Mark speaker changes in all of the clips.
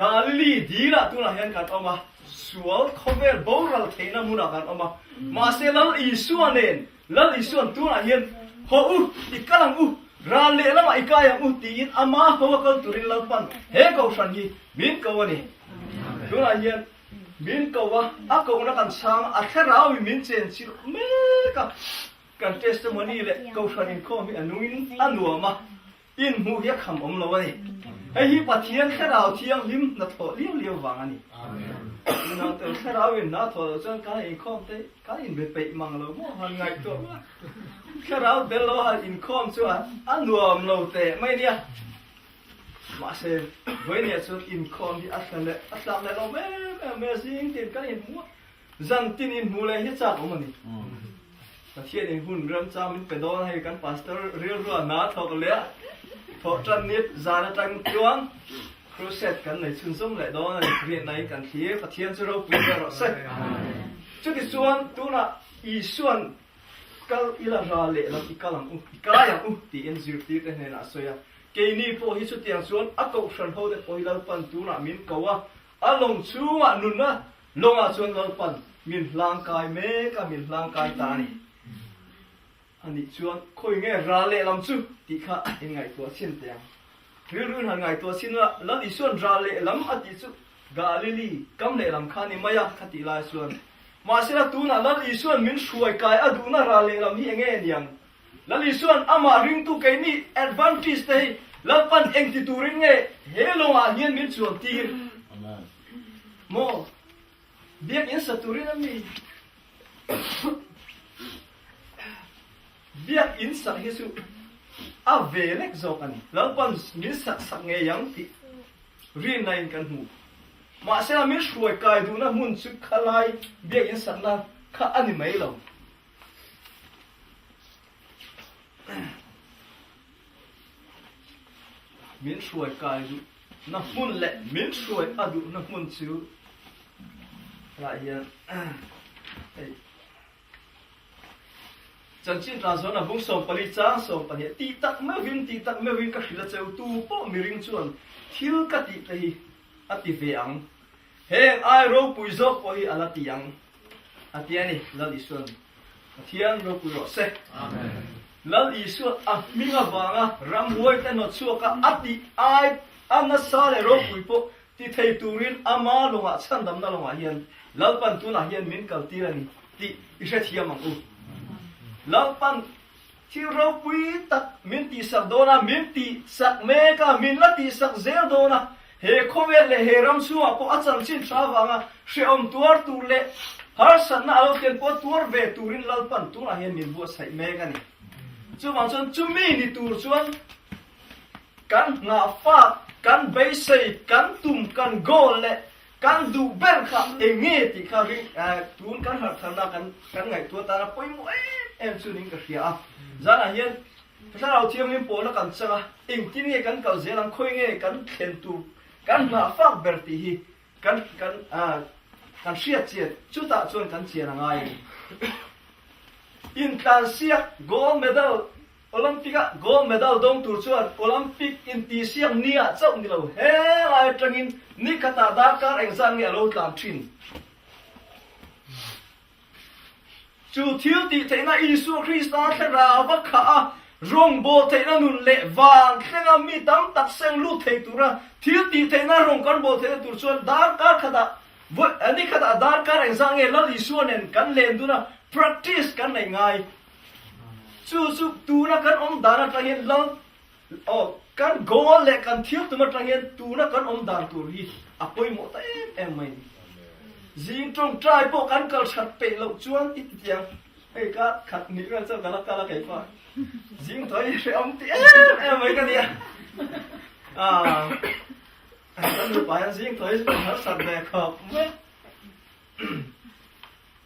Speaker 1: นาลีดีละตัวน่ะเห็นกันออกมาสวลคอเวอร์บอลเทน่ามุนักกันออกมาเซลล์อีส่วนเองแล้วอีส่วนตัวน่ะเห็นหัวอีกกำลังราเล่ละมาอีกอย่างตีนอามาหัวก็ตุรินลับปันเฮก็ฟันยีมินก็วันนี้ตัวน่ะเห็นมินก็ว่าอาก็นักกันช่างอาแค่เราวิมินเจนชิลเมกะกันเทสต์มันนี่แหละก็ฟันอินข้อมีอนุอินอันหัวมาอินหูเหี้ยคำอมละวันนี้ไอ้ฮีปะเทียงแค่เราเทียงลิมนัทโตเลี้ยวเลี้ยววางนี่นั่นแต่แค่เราเองนัทโตจนการอินคอมเต้การอินเบไปมังเราโม่หันไงตัวแค่เราเดลโลหันอินคอมชัวอันรวมเราเต้ไม่เนี่ยมาเซ่เว้ยเนี่ยจนอินคอมที่อัศเลยอัศเลยเราไม่สิ่งที่การอินมัวจันทินอินมัวเลยฮิตจักมันนี่แต่เทียนอินหุ่นเริ่มจำมันเป็นโดนให้กันพาสเตอร์เรียลรัวนัทโตกันเลยพอจันนิดจานจังจวนครูเสร็จกันในชุนสมเลยดอนเรียนในกันที่ปะเทียนจะเราพูดกันหรอเสร็จจุดที่ส่วนตัวน่ะอีส่วนก็อีละราเล่แล้วอีกลังอีกลายังตีเอ็นซิร์ตีกันเนี่ยนะสวยเกนี่พอฮิสุดที่ยังส่วนอักก็ฉันเขาได้พออีละปันตัวน่ะมินก็ว่าอารมณ์ชัวนุ่นนะลงอาส่วนละปันมินร่างกายเมก็มินร่างกายตานี่อันนี้ชวนคุยไงราเล่ลำซูตีข้ายังไงตัวเช่นเดียงรื่นๆหันไงตัวสิ้นละแล้วอีส่วนราเล่ลำอดีสุกาลิลีกำเล่ลำข้านี่ไม่ยากขัดตีลายส่วนมาเสียตัวน่ะแล้วอีส่วนมินช่วยกายอดูน่ะราเล่ลำที่ยังไงเนี่ยแล้วอีส่วนอามาริงตุกไอ้นี่ advantage เตยแล้วปันเองที่ตัวริงไงเฮลงอาเฮียนมินส่วนตีโมเบียกอินสตูรินมีเบียกอินสักฮิสุอาเวเล็กโซกันแล้วปันมิสักเงยังที่เรียนในกันหูมาเสียมิช่วยกายดูนะมุนสุขลายเบียกอินสักนะข้าอันนี้ไม่ลงมิช่วยกายดูนะมุนเละมิช่วยอดูนะมุนชิวอะไรอย่างจันจินตราสนะบุ้งส่งผลิตจ้าส่งผลิตตีตักไม่วินก็หิลเจ้าตู้ป้อมีริงชวนทิลกัติไปอติเวียงเฮงไอโรปุยจอกไปอลาติยังอติยันนี่ลลิส่วนอติยันโรปุยโรเซลลิส่วนอ่ะมิงบางอ่ะรำวยแต่นอชัวก็อติไออันนั้นสาเลโรปุยปที่ไทยตูรินอามาลงอ่ะฉันดำนั่งลงอ่ะเฮียนลลปันตุนอ่ะเฮียนมินกัลตีรันที่อิเชติยามังอูแล้วปันที่เราปุยตักมินตีสักโดนะมินตีสักเมกามินละตีสักเซลโดนะเฮโคเวลเลเฮรัมชัวพออาจารย์ชินชาววังอ่ะเชื่อมตัวตูเล่ฮาร์สันน่าเอาเต็มพอตัวเวตูรินลปันตุนะเฮียนมินบัวใส่เมกานี่จู่บางส่วนจู่มีนี่ตูส่วนกันงาฟ้ากันเบสเซกันตุ่มกันโกลเล่กันดูเบลค่ะเองเงี้ยที่เขาเรียกตูนกันหัดทำกันไงตัวตาละปุยมวยเอ็มสุนิงก็เสียจานนี้ถ้าเราเที่ยวมินโปแล้วกันสักเองที่นี่กันเก่าเสียหลังคุยเงี้ยกันเข็นตูกันมาฟักเบลตีฮีกันเสียเจียชุดตาชวนกันเสียงไงอินการเสียโกลเมดัลโอลิมปิกโกลเมดัลดงตัวชวนโอลิมปิกอินตีเสียงเนี่ยเจ้านี่เราเฮ้ยไอ้จังอินนี่ขตาดาการเอ็งซังเนี่ยเราตามชินจูทิวติเทน่าอิสุคริสต์แค่เราบักขารงโบเทน่านุนเละวางแค่เรามีตั้งตักเซงลูเทตุระทิวติเทน่ารงกันโบเทตุชวนดาการขตาอันนี้ขตาดาการเอ็งซังเนี่ยเราอิสุเนนกันเล่นดูนะ practice กันในไงจู่ตูนักกันดานะตั้งเห็นเรากันโกลเละกันทิวตัวมาตั้งเห็นตูนักกันดานตัวรีอ่ะป่วยหมดเอ็มไม่จิงตรงใจพวกกันก็ชัดเปล่าชวนอีกอย่างไอ้ก็ขัดหนีกันเจ้ากันละกันละไงฟ้าจิงถอยเสียมตีไม่กันเนี่ยฉันดูไปจิงถอยเป็นหัวสัตว์แบกขอบ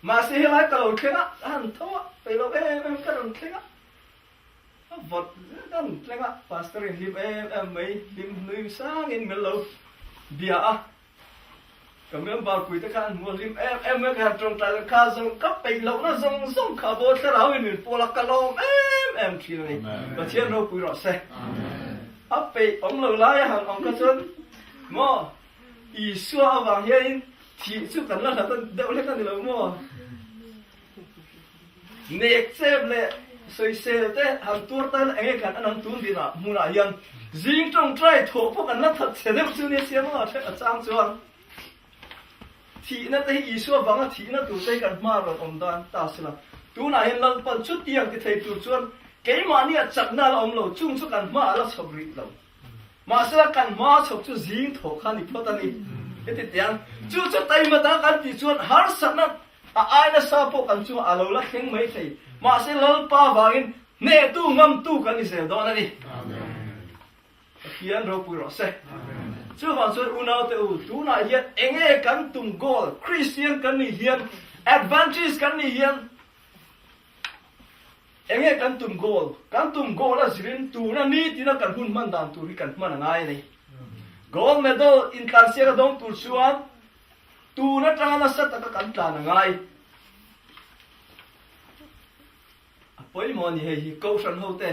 Speaker 1: มาสิให้ไล่ตลอดแค่นั้นหันท้อไปเรามันก็โดนแค่นั้นบดนั่นแค่นั้นพาสเตอร์ลิมไม่ลิมนุ้ยสร้างเงินไม่เราเบียร์ก็เมื่อบางคุยตะการมัวริมเมื่อการตรงใจข้าส่งกับไปเรานะส่งข้าบดเราไม่เหมือนพวกลักกะลมทีนี้ก็เชื่อเราคุยรอดเสอับไปเราไล่หันก็จนมอ Isua vàng hiên thì chú cần là tân đậu lên tân lâu mua nét xếp lệ soi xe thế hàng tour tân anh ấy cần ăn ăn tuôn đi nào mua lại hiên riêng trong trai thổ phúc ăn lát thật sẽ đem chú nét xem mà sẽ ở trang chuan thì nó thấy Isua vàng thì nó tụi tay cần mà rồi ông đoàn ta sẽ là tu này hiên lần phần chút tiền thì thầy tụi chuan cái mà nia chặt na là ông lâu chung chú cần mà là sập rít lâu mà sẽ là cần mà sập chú riêng thổ khăn đi phật đi cái thì tiếng chú chú tay mà ta cần thì chuan har sẵn nó ai nó sao bộ cần chú alo là khen mấy thầy mà sẽ lớn pa vàng nè tu ngâm tu cần đi xem đó này đi hiền rồi bùi rồi sẽ chú vào chuan unao te u tu này hiền anh ấy cần tung goal Christian cần đi hiền Adventist cần đi hiền anh ấy cần tung goal là gì tu na ni thì nó cần hun man dan tu ri cần man ngai này gold medal in kansia ka dong tu chuan tu na tanga na sat ka kan ta na ngai apoi mo ni hi ko san ho te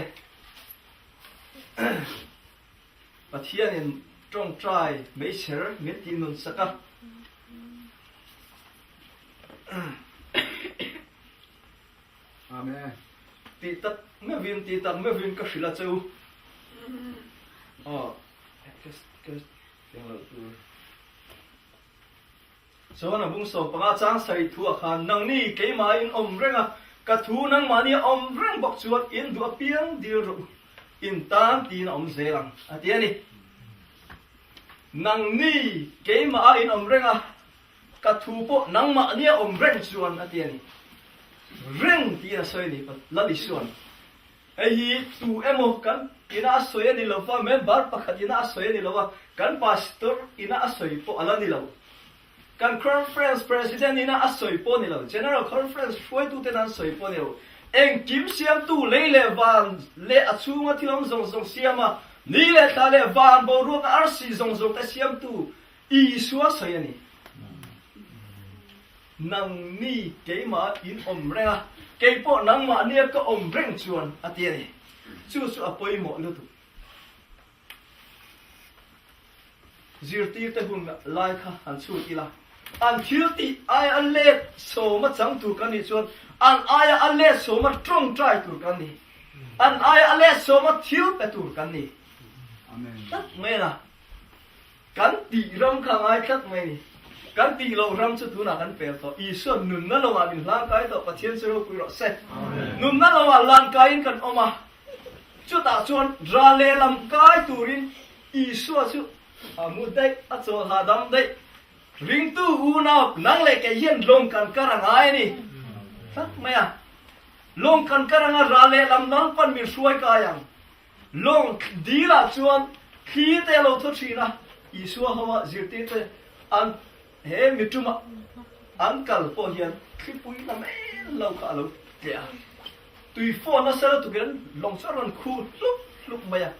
Speaker 1: pathian in trong trai mấy ser met tin nun saka
Speaker 2: Amen.
Speaker 1: ti tat me vin ka shila chau cái tiếng lợi tu số là bung sổ bằng trang say thua khan nang ni cái mà in reng à cả thu nang mà ni reng bọc chuột in đua piang đi rồi in tan tin dễ lắm à tiếng đi nang ni cái mà in reng à cả thu bộ nang mà ni reng chuột à tiếng đi reng thì là soi đi là đi chuột ấy tu em một cái ina soya ni lawa member pakhat ina soya ni lawa kan pastor ina soy po ala ni lawa kan conference president ina soy po ni lawa general conference foi tu te nan soy po ni lawa eng kim siam tu le van le achunga thilom zong siama ni le ta le van bo ru ka arsi zong ta siam tu I suwa soya ni nang ni ke ma in renga ke po nang ma ni ka reng chuan atia ni chú apoi mo lu tu zirti te hun lai kha an chu ila an thil ti ai an le so ma chang tu kan ni chuan an ai an le so ma trong trai tu kan ni an ai an le so ma thil pe tu kan ni
Speaker 2: Amen.
Speaker 1: tak me na kan ti ram kha ngai tak me ni kan ti lo ram chu tu na kan pe to I son nun na lo ma bin lang kai to pathian sero pu ro se nun na lo ma lan kai kan oma chú ta chuan ra lê làm cái turin Isua chú mu đây a cho hà đam đây ring tu u nào nang lệ cái hiền long kan karang ai ni sắc mày à long kan karang ra lê làm nang pan mi suai kayang long đi là chuan khi te lo thot chi na Isua hawa zirti te an he mi chuma an kal po hiền khi pui na me lo ka lo kya tùy phone nó sẽ tụi cái lòng sao còn khu lúc mày à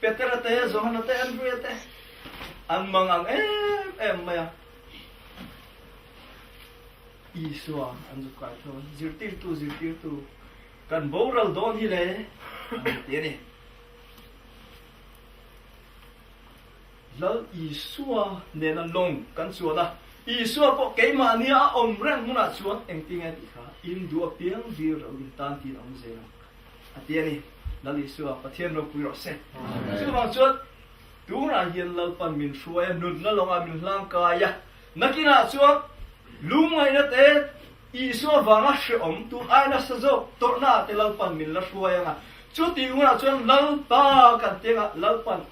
Speaker 1: Peter te Johanna te Andrew te ăn măng ăn em mày à Isua ăn giúp cái thôi zirtir tu cần bố rau đón hi lệ thế này lỡ Isua nên là long cần chuột à Isua có cái mà nia reng muốn là chuột em tiếng nghe thì khá in đua piang đi rồi in tan tin dễ lắm à tiền đi là Isua pathian rồi quý rồi sẽ chứ bằng chuột tú là hiền lâu phần mình xuôi nụt nó lòng mình lang cài ya nó kia là chuột lúng ngay nó té Isua vàng á sẽ tu ai nó sẽ zo tội na té lâu phần mình là xuôi à chú tiếng là chuột lâu pa cần tiếng à lâu phần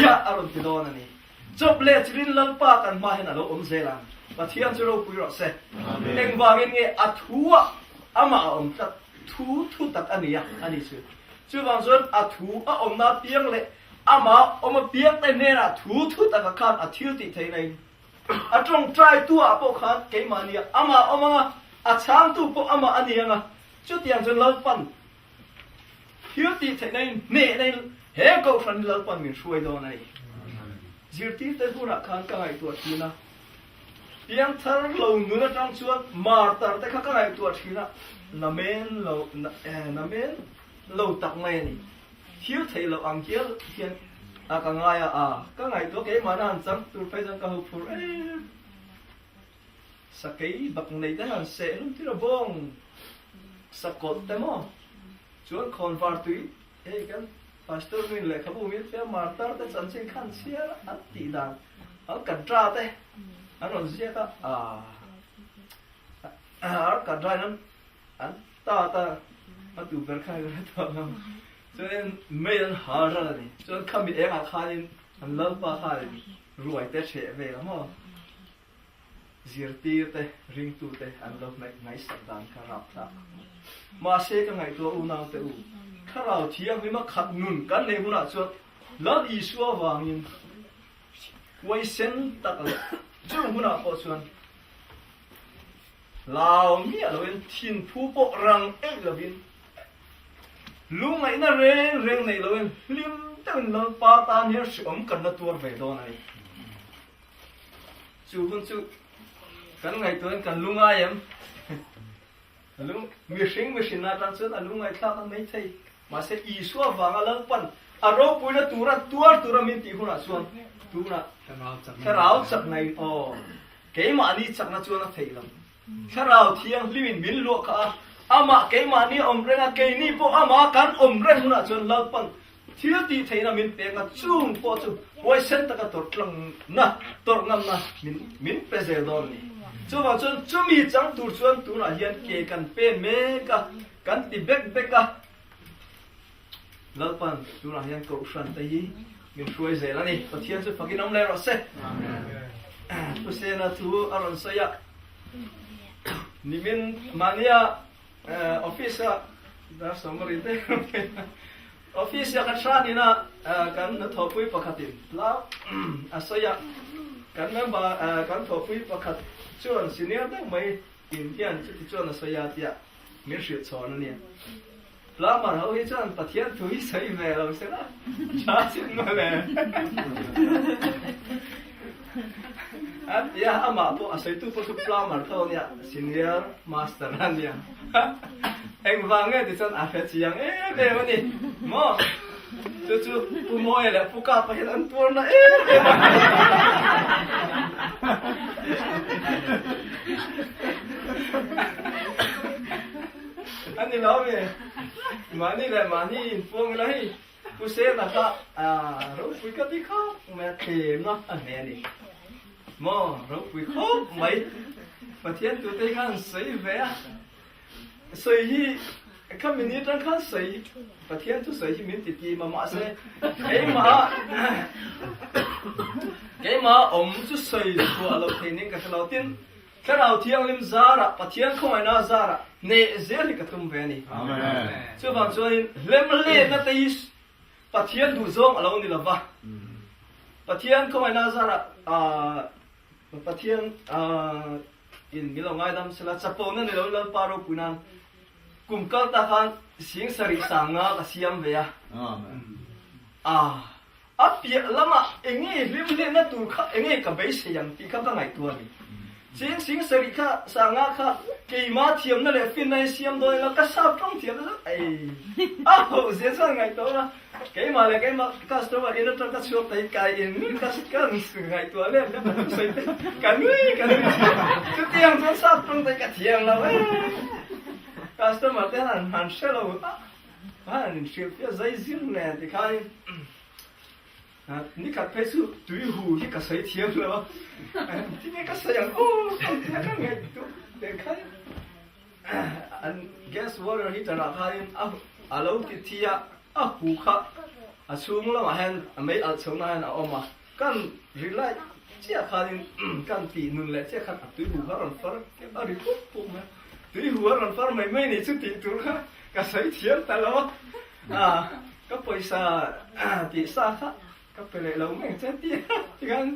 Speaker 1: ya aron ti đó này chụp lệ chỉ lâu pa cần mai là lâu dễ lắm pathian rồi quý rồi sẽ em vàng nghe thua ama ta thu tak ania ani chu wang zon thu na piang le ama piang te ne na thu tak khan thil ti thei nei trong trai tu po khan ke mania ama chang tu po ama ania nga chu tiang zon lo pan thil ti thei nei nei he ko fan lo pan min shuai do nei zirti te hura khan ka ngai tu thina piang thar lo nu na tang chuan mar tar te kha ka ngai tu thina na men lo tak mai ni thiếu thầy lo ang kia hiền ka ngai ka ngai to ke manan chang tur phai jang ka hu phur sakei bak nei da han se lum tira bong sakot te mo chuan convert tui kan pastor min le khabu min pe martar te chan chin khan sia at ti dan al kan tra te anon sia ka ka dra nan an ta tu ber khai ra to ngam chuan main har ra ni chuan khamit eng a khanin an lam pa khai ruai te che ve la mo zirti te ring tu te an lo ngai sak dan ka rap ta ma se ka ngai to u nau te u kharau thiam mi ma khat nun kan nei muna chuan lan I suwa wangin wai sen tak le chu muna po chuan lao mi aloin thin phu po rang ek lovin lungai na reng nei loin lim tan lo pa ta ner som kan na tur ve do nai chu hun chu kan ngai tuan kan lunga yam lung mi sing na tan chuan lungai thla kan nei thei ma se I suwa wanga lang pan aro puina tura min ti huna chuan tuna kharau chak nai ke ma ni chak na chuan a thei lam kharau thiang limin min lo ka ama ke ma ni om renga ke ni po ama kan om reng huna chuan lang pan thil ti theina min pe nga chung po chu wai sen ta ka tor tlang na tor ngam na min prezel dor ni chu wa chuan chumi chang tur chuan tuna hian ke kan pe me ka kan ti bek ka lalpan tuna hian ko shan ta hi min shuai zel ani pathian chu phagin om le ro se amen pu se na tu aron saya ni min mania office da somari te office ya kan shani na kan na thopui pakhatin la asaya kan member kan thopui pakhat chuan senior ta mai indian chu chuan asaya tia mir shi chon ani la ma ho hi chuan pathian thui sai ve lo se la cha chin ma le ya ama po asai tu po su pla mar tho nia senior master an nia eng wange ti chuan a phe chiang be wani mo chu pu mo ele pu ka pa hen an tur na ani lo me mani phong lai pu se na ka ro pu ka ti kha me the na an ne ni mo ro pu kho mai pathian tu te kan sei ve sei hi ka min ni tang kan sei pathian tu sei hi min ti ma se ke ma om chu sei tu alo thening ka lo tin kharau thiang lim zara pathian khomai na zara ne zeli ka tum ve ni amen chu bang chuan lem le na te is pathian du zong alo ni lova pathian khomai na zara pathian in milongai dam sela chapona ni lo lan paro punan kumkal ta khan sing sari sanga ka siam ve ya amen apia lama enge lim le na tu kha enge ka be se yang ti kha ka ngai tu ni sing sari kha sanga kha ke ma thiam na le fin nai siam doi la ka sa trong thiam na ai ho se sa ngai to na ke ma customer in ta ka shop tai kai in ka kan ngai to le ka sai kan ni tu tiang so sa trong tai ka thiam la customer te han shelo han ship ya zai zin le ti kai ni ka pesu tu hu hi ka sai thiam lo ti ne ka sai yang ka ngai tu de kai and guess water heater la kai alo ti thia hu kha asung la ma hen mai al chung na hen oma kan relay chia khanin kan ti nun le chia khat tu hu ron far ke ari pu ma tu hu ron far mai ni chu ti tu ka sai thiam ta lo ka paisa ti sa kha ka pele lo meng che ti kan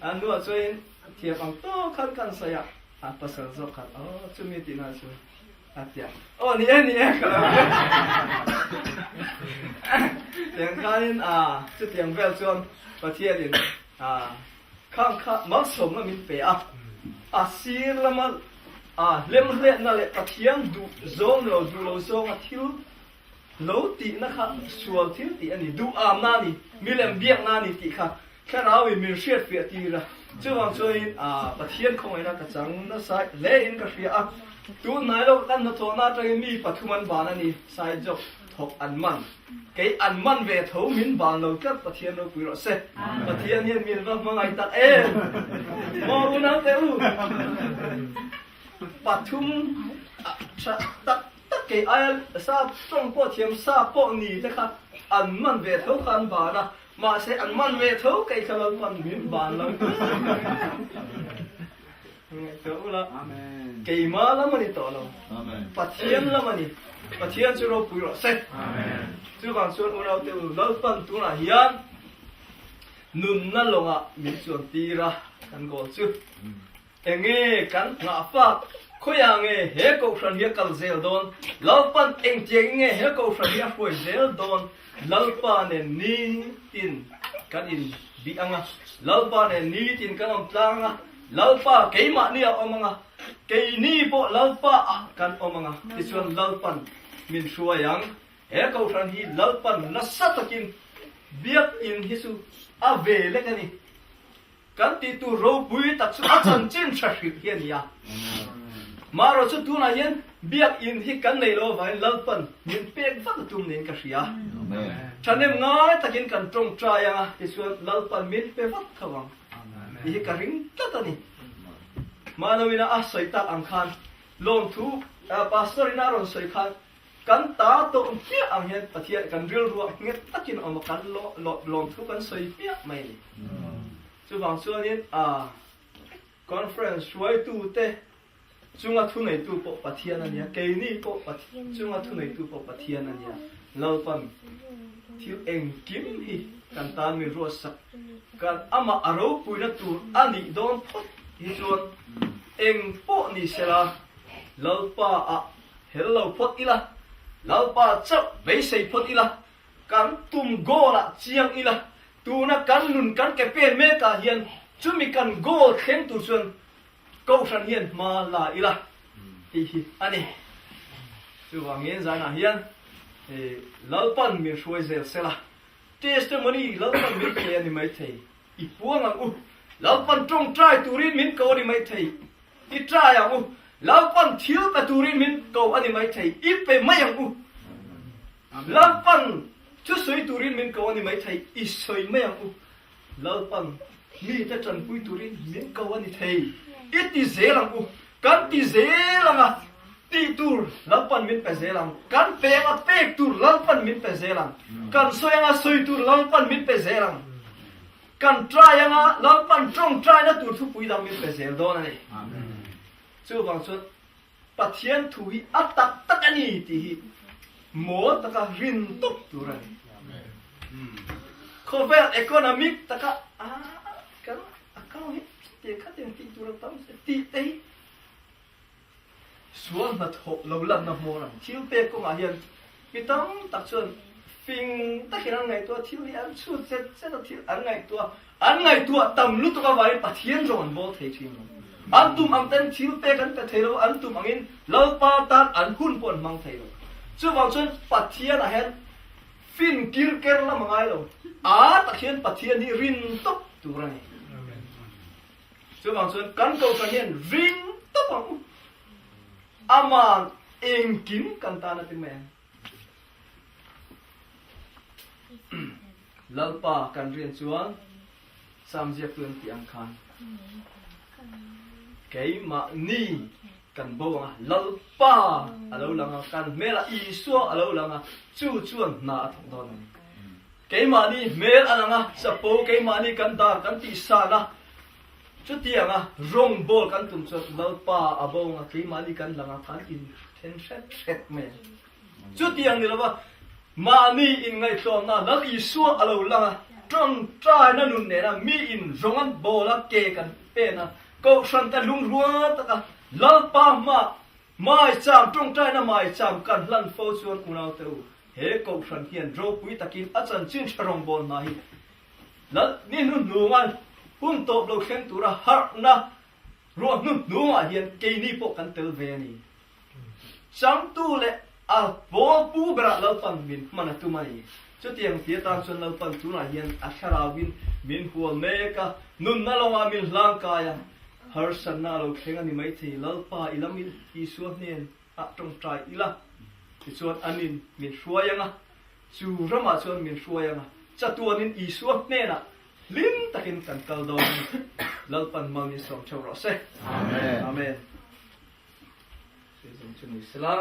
Speaker 1: an nu chuin thiam ang to kan sa ya pasal zo khat chu mi ti na chu atia ni ka lo tiếng khain chu tiếng vel chuan pathian in khang kha ma som na min pe sir lama lem le na le pathian du zong lo zong a thil โลตินะครับส่วนที่ติอันนี้ดูอามนานี่มีแหลมเบียกนานี่ติค่ะแค่เรามีเชียดเฟียตีละช่วงช่วยประเทศของไอ้นักจังนั่นสายเล่นกับเฟียตัวนายเราตั้งนัทวนาจะมีปัจจุบันบานันนี่สายจบถกอันมันไก่อันมันเวทมินบานเราก็ประเทศเราคุยรสเสประเทศนี้มีว่ามังไงตักมองรู้นะเต้าปัจจุบันตักเกไอ้ซาตรงปอเทียมซาปอนี่นะครับอันมันเวทกันบานะมาเสอันมันเวทไก่ขลังมันมินบานเราเจ้าละเกยมาแล้วมันนี่ต่อเราปัจเจียนแล้วมันนี่ปัจเจียนจะเราปุยรสเสจู่บางส่วนเราเดี๋ยวเราปั้นตัวน่ะเฮียนนุ่มนั่นลงอ่ะมีส่วนตีระกันก่อนจู่เองกันหน้าฟ้าคุยยังเฮก็ฟันเฮียกัลเซลโดนเราปั้นเองเจงเฮก็ฟันเฮียคุยเซลโดนเราปั้นเนี่ยนี่ตินกันอินบีอังอ่ะเราปั้นเนี่ยนี่ตินกันอมตางอ่ะเราป้าเกยมาเนี่ยอมังอ่ะเกยนี่พอเราป้ากันอมังอ่ะที่ส่วนเราปั้นมินชัวยังเฮก็ฟันฮีเราปั้นนัสสัตกินเบียกอินฮิสุอาเวเลกันนี่กันติตูโรบุยตักสุอาจันจินชักเฮียนี่อ่ะมาเราจะดูนะยันเบียกอินที่กันในโลกไว้เราปั้นมินเปียกฟักตุ้มเนี่ยกันเสียฉันเนี่ยง่ายตะกินกันตรงใจอ่ะที่ส่วนเราปั้นมินเปียกฟักขวังนี่ก็ริงตัดนี่มาโนวินาอาศัยตาอังคารลงทุปาสตอรินารงศัยคันกันตาโตเปียอังเห็นปะเทียกันเรียลรัวเงี้ยตักินออกมากันลงทุกันศัยเปียไม่จู่บางส่วนนี้คอนเฟรนซ์ช่วยตูเตจุงอาทุนในตูปปะเทียนั่นเนี่ยเกนี่ปปะจุงอาทุนในตูปปะเทียนั่นเนี่ยเราปั้นที่เองกิมฮีกันตามีรัวสักกันอามาอารมณ์ปุยนัตูอันนี้โดนพดที่ส่วนเองปอนี่เสละเราป้าเฮลเราพดอีละเราป้าจับไม่ใช่พดอีละกันตุ่มโกละเจียงอีละตูนักกันนุนกันแกเป็นเมกาเฮียนจุมีกันโกเข็นตัวส่วนก็ฉันเฮียนมาลาอีละที่อันนี้จู่ว่าเงี้ยใจนะเฮียนเราปั้นมีช่วยเสียเสละเทสต์มันนี่เราปั้นมีเพียงนี่ไม่ใช่อีพวกนั้นเราปั้นตรงใจตูรินมินเกานี่ไม่ใช่อีใจอ่ะเราปั้นเที่ยวกับตูรินมินเกาอันนี้ไม่ใช่อีเปไม่ยังเราปั้นชุดสวยตูรินมินเกาอันนี้ไม่ใช่อีสวยไม่ยังเราปั้นมีแต่จันปุยตูรินมินเกาอันนี้ใช่อีที่เซลังกันที่เซลังอ่ะตีตูร์ลับปันมินเปเซลังกันเปย์มาเปย์ตูร์ลับปันมินเปเซลังกันสวยงาสวยตูร์ลับปันมินเปเซลังกันทรายงาลับปันตรงทรายนะตูร์ทุกปุยดามินเปเซลโดนนี่จู่บางส่วนปัจเจียนทุยอัตตักตักนี่ที่หมดตะกะรินตุกตูร์นี่ข้อเวลเอคโนมิกตะกะกันเขาเห็นเดี๋ยวเขาเดี๋ยวตีตูร์ตั้งตีเตยส่วนนัดหกเราลันนับโมนันทิวเปก็มาเห็นพี่ตั้งตักส่วนฟิงตักเห็นอันไงตัวทิวยันสุดเจ็ดทิวอันไงตัวตำลุตัวก็ไว้ปัทเทียนโจนบอลเทียนอันตุ่มอันเต็นทิวเปกันแต่เทโลอันตุ่มอันนี้เราปาตัดอันหุ่นปนมังเทโลส่วนบางส่วนปัทเทียนอะเห็นฟินกิร์เกอร์ละมังไงโลตักเห็นปัทเทียนนี่รินตบตัวนี่ส่วนบางส่วนกันเขาจะเห็นรินตบอามาเองกินกันตาหน้าที่แม่ลัลปากันเรียนส่วนสามเจ็ดเดือนที่อังคารเกยมานี่กันบ่งลัลปาอะไรลังกันเมล่าอีสัวอะไรลังจู่ชวนนาทองตอนเกยมานี่เมลอะไรงสปูเกยมานี่กันตากันติสานะชุดที่ยังรงบอลกันตุ้มสุดเราป้าอาบงที่มาดีกันหลังกันอินเทนเซ็ตเมชุดที่ยังนี่ละว่ามานี่อินไงตัวน่ะแล้วอีสัวอะไรหลังจนใจนั่นนู่นเนี่ยนะมีอินรงอันบอลเกกันเป็นนะก็ฉันแต่ลุงรัวตะกันเราป้ามาไม่จำตรงใจนะไม่จำกันลันโฟชวนอุณาเตอเฮก็ฉันเขียนโรปุยตะกินอาจารย์ชื่นชรงบอลมาฮีแล้วนี่นู่นหนูมันหุ่นโตบเราเข็นตัวฮาร์นะรัวนุ่นนัวเฮียนเกนี่พวกกันเตลเวนี่สังตู้เละ bol pu bra lalpan min mana tumai chu tiang tia tan chon lalpan tu na hian a tharawin min hual meka nun na longa min hlang ka ya har san na lo khenga ni mai thei lalpa ilamin isu nen a tong trai ila ti chuan anin min hruayanga chu rama chuan min hruayanga chatuanin isu nena lim takin kan kal do lalpan mami som chawra se amen amen se zum chuni sala